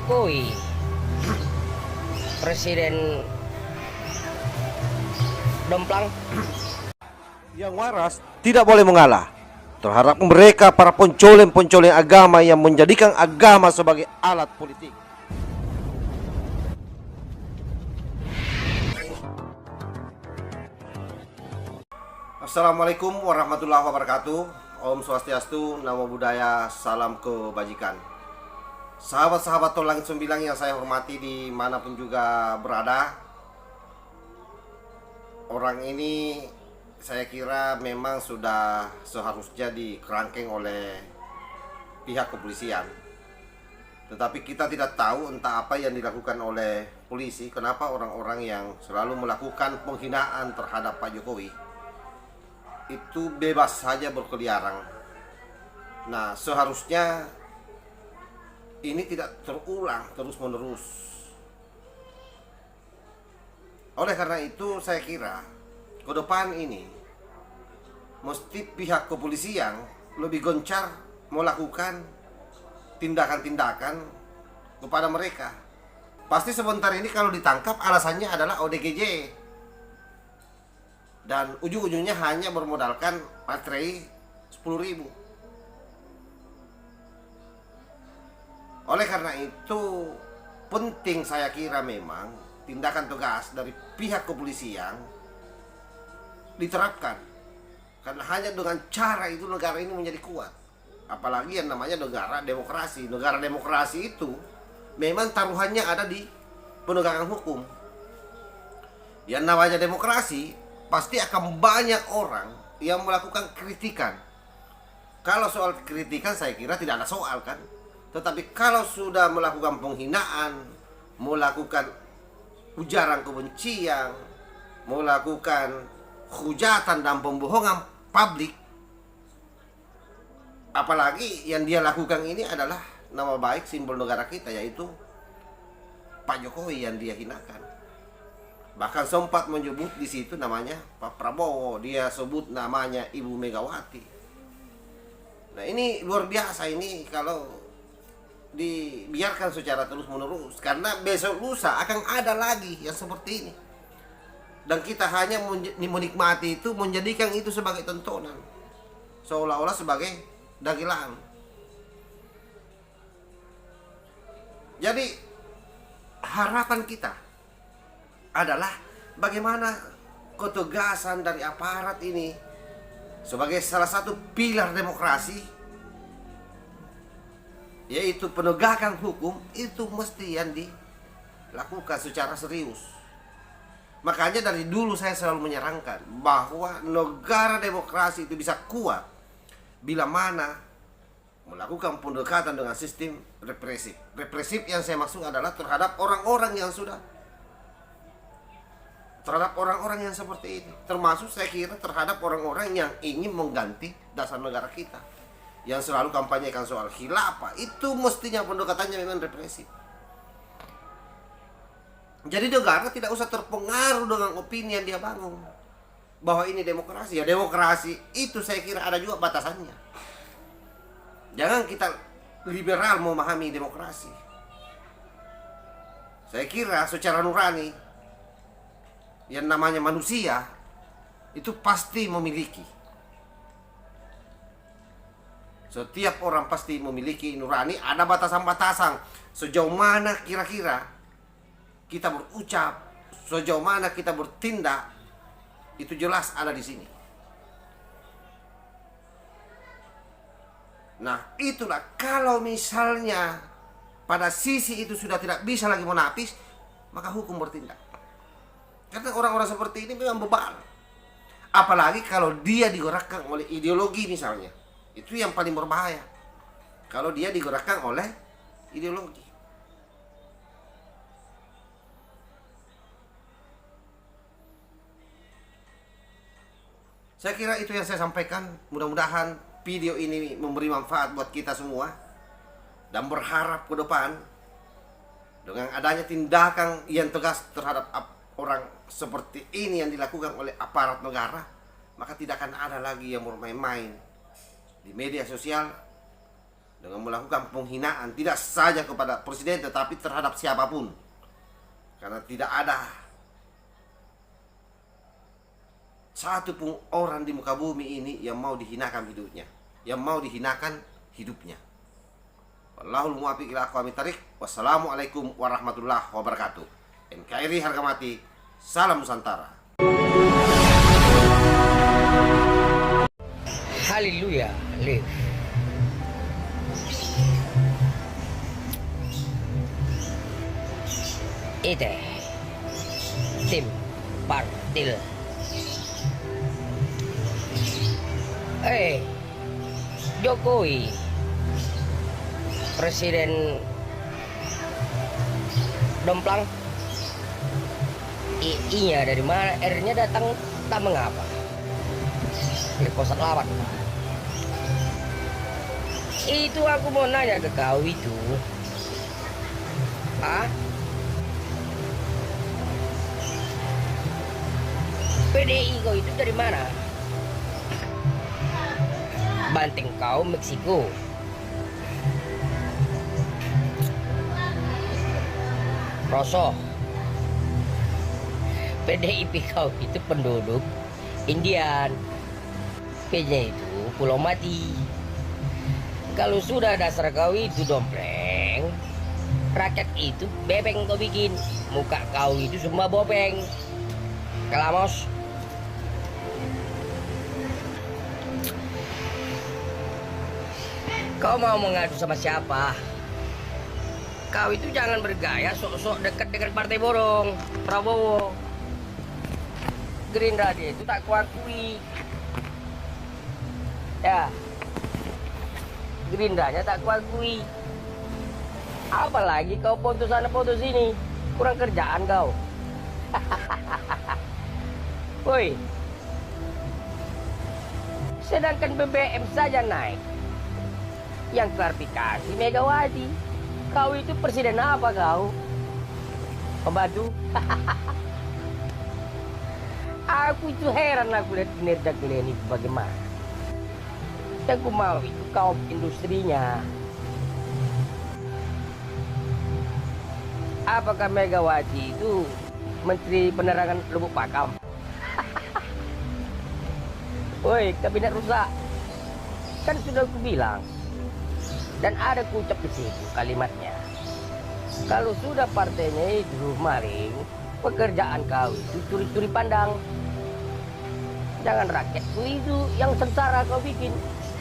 Jokowi, Presiden Domplang. Yang waras tidak boleh mengalah terhadap mereka para pencoleng-pencoleng agama yang menjadikan agama sebagai alat politik. Assalamualaikum warahmatullahi wabarakatuh. Om Swastiastu, Namo Buddhaya, salam kebajikan. Sahabat-sahabat Tol Langit Sembilang yang saya hormati dimanapun juga berada, orang ini saya kira memang sudah seharusnya dikerangkeng oleh pihak kepolisian. Tetapi kita tidak tahu entah apa yang dilakukan oleh polisi. Kenapa orang-orang yang selalu melakukan penghinaan terhadap Pak Jokowi itu bebas saja berkeliaran. Nah, seharusnya ini tidak terulang terus-menerus. Oleh karena itu saya kira ke depan ini mesti pihak kepolisian lebih gencar melakukan tindakan-tindakan kepada mereka. Pasti sebentar ini kalau ditangkap alasannya adalah ODGJ, dan ujung-ujungnya hanya bermodalkan materai 10.000. Oleh karena itu penting saya kira memang tindakan tegas dari pihak kepolisian diterapkan, karena hanya dengan cara itu negara ini menjadi kuat. Apalagi yang namanya negara demokrasi. Negara demokrasi itu memang taruhannya ada di penegakan hukum. Yang namanya demokrasi pasti akan banyak orang yang melakukan kritikan. Kalau soal kritikan saya kira tidak ada soal kan. Tetapi kalau sudah melakukan penghinaan, melakukan ujaran kebencian, melakukan hujatan dan pembohongan publik, apalagi yang dia lakukan ini adalah nama baik simbol negara kita, yaitu Pak Jokowi yang dia hinakan. Bahkan sempat menyebut di situ namanya Pak Prabowo, dia sebut namanya Ibu Megawati. Nah, ini luar biasa ini kalau dibiarkan secara terus-menerus, karena besok lusa akan ada lagi yang seperti ini. Dan kita hanya menikmati itu, menjadikan itu sebagai tontonan, seolah-olah sebagai dagelan. Jadi harapan kita adalah bagaimana ketegasan dari aparat ini sebagai salah satu pilar demokrasi, yaitu penegakan hukum, itu mesti yang dilakukan secara serius. Makanya dari dulu saya selalu menyarankan bahwa negara demokrasi itu bisa kuat bila mana melakukan pendekatan dengan sistem represif. Represif yang saya maksud adalah terhadap orang-orang yang seperti ini. Termasuk saya kira terhadap orang-orang yang ingin mengganti dasar negara kita, yang selalu kampanyekan soal khilafah. Itu mestinya pendekatannya memang represif. Jadi negara tidak usah terpengaruh dengan opini yang dia bangun bahwa ini demokrasi. Ya, demokrasi itu saya kira ada juga batasannya. Jangan kita liberal memahami demokrasi. Saya kira secara nurani yang namanya manusia itu pasti memiliki. Setiap orang pasti memiliki nurani. Ada batasan-batasan sejauh mana kira-kira kita berucap, sejauh mana kita bertindak, itu jelas ada di sini. Nah, itulah kalau misalnya pada sisi itu sudah tidak bisa lagi menapis, maka hukum bertindak. Karena orang-orang seperti ini memang bebal. Apalagi kalau dia digerakkan oleh ideologi misalnya. Itu yang paling berbahaya. Kalau dia digerakkan oleh ideologi. Saya kira itu yang saya sampaikan. Mudah-mudahan video ini memberi manfaat buat kita semua. Dan berharap ke depan dengan adanya tindakan yang tegas terhadap orang seperti ini yang dilakukan oleh aparat negara, maka tidak akan ada lagi yang bermain-main di media sosial dengan melakukan penghinaan tidak saja kepada presiden tetapi terhadap siapapun. Karena tidak ada satu pun orang di muka bumi ini yang mau dihinakan hidupnya, yang mau dihinakan hidupnya. Wallahul muwaffiq ila aqwamit thariq. Wassalamualaikum warahmatullahi wabarakatuh. NKRI harga mati. Salam Nusantara. Haleluya, live. Ite tim partil. Jokowi Presiden Domplang. I-nya dari mana? R-nya datang tak mengapa. Posat lawan. Itu aku mau nanya ke kau itu. PDI kau itu dari mana? Banting kau Meksiko. Rosoh. PDIP kau itu penduduk Indian. P-nya itu Pulau Mati. Kalau sudah dasar kau itu dompleng, rakyat itu bebeng kau bikin. Muka kau itu semua bopeng. Kelamos. Kau mau mengadu sama siapa? Kau itu jangan bergaya sok-sok dekat dengan partai borong Prabowo. Gerindra dia itu tak kuakui. Ya, Gerindranya tak kuakui. Apalagi kau foto sana foto sini, kurang kerjaan kau. Woi, sedangkan BBM saja naik, yang klarifikasi Megawati. Kau itu presiden apa kau? Pembantu? Aku itu heran aku lihat kinerja kalian itu bagaimana. Yang aku mau itu kaum industrinya. Apakah Megawati itu Menteri Penerangan Lubuk Pakam? Woi, kabinet rusak. Kan sudah aku bilang. Dan ada kucap di situ kalimatnya. Kalau sudah partainya itu maling, pekerjaan kau itu curi-curi pandang. Jangan rakyatku itu yang sengsara kau bikin.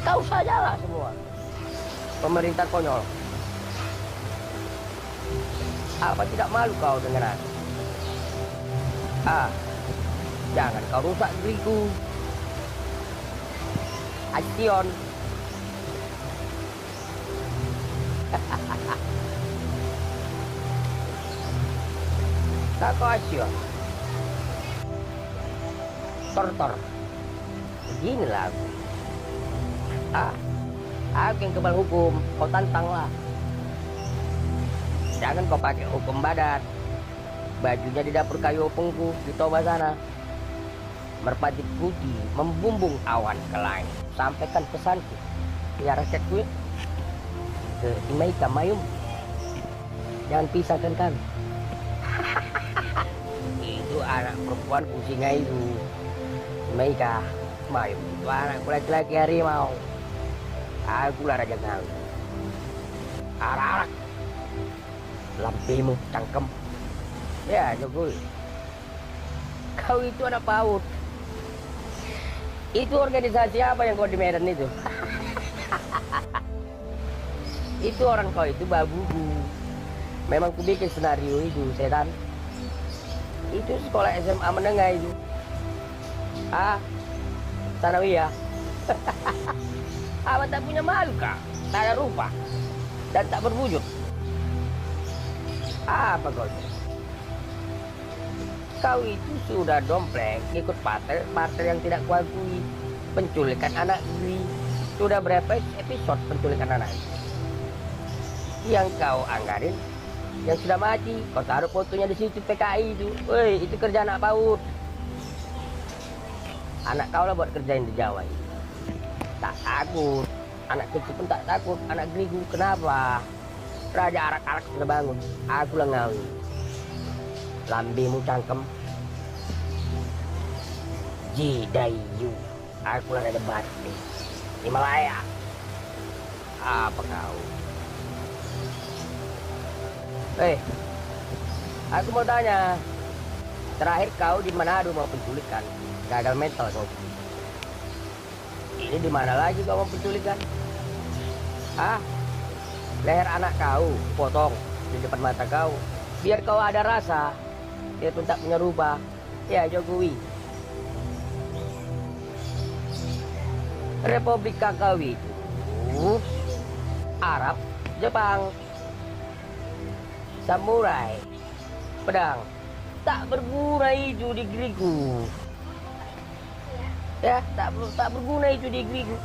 Kau sajalah semua. Pemerintah konyol. Apa tidak malu kau dengan aku? Jangan kau rusak diriku. Action. Tak kau action. Tor. Beginilah aku. Aku yang kebal hukum. Kau tantanglah. Jangan kau pakai hukum badat. Bajunya di dapur kayu opengku di Toba sana. Merpati putih membumbung awan ke langit. Sampaikan pesanku ya rakyatku, ke Imaika Mayum, jangan pisahkan kami. Itu anak perempuan kucingnya itu Imaika Mayum. Itu anakku laki-laki harimau. Aku lah raja kau. Arak-arak lampimu cangkem. Ya Jokowi, kau itu anak PAUD. Itu organisasi apa yang kau di Medan itu? Itu orang kau itu babubu. Memang ku bikin senario itu, setan. Itu sekolah SMA menengah itu. Sanawiyah. Apa tak punya malu kah? Tak ada rupa dan tak berwujud. Apa kau itu? Kau itu sudah dompleng ikut partai yang tidak kuakui, penculikan anak negeri. Sudah berapa episode penculikan anak? Yang kau anggarin, yang sudah mati, kau taruh fotonya di situ PKI itu. Woi, itu kerja anak PAUD. Anak kau lah buat kerjain di Jawa itu. Tak takut. Anak kecil pun tak takut. Anak Grigu kenapa? Raja arak-arak sudah bangun. Aku lengawi. Lambemu cangkem. Jidayu. Aku lah ada batu. Himalaya. Apa kau? Aku mau tanya. Terakhir kau di Manado mau penculikan. Gagal mental kau. Ini di mana lagi kau mau penculikan? Leher anak kau potong di depan mata kau. Biar kau ada rasa. Dia pun tak punya rubah. Ya Jokowi. Republik Kakao itu Arab, Jepang, samurai, pedang. Tak berguna itu di Grigu. Ya, tak berguna itu di Grigu.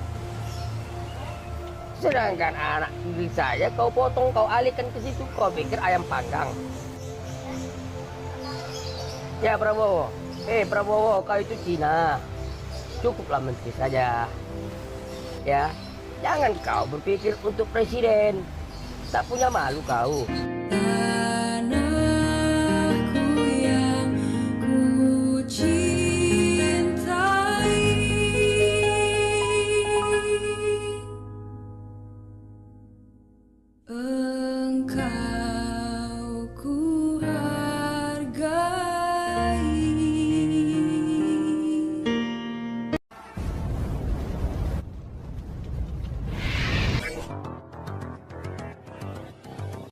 Sedangkan anak negeri saya kau potong, kau alihkan ke situ, kau pikir ayam panggang. Ya Prabowo, Prabowo, kau itu Cina. Cukuplah menteri saja. Ya, jangan kau berpikir untuk presiden. Tak punya malu kau.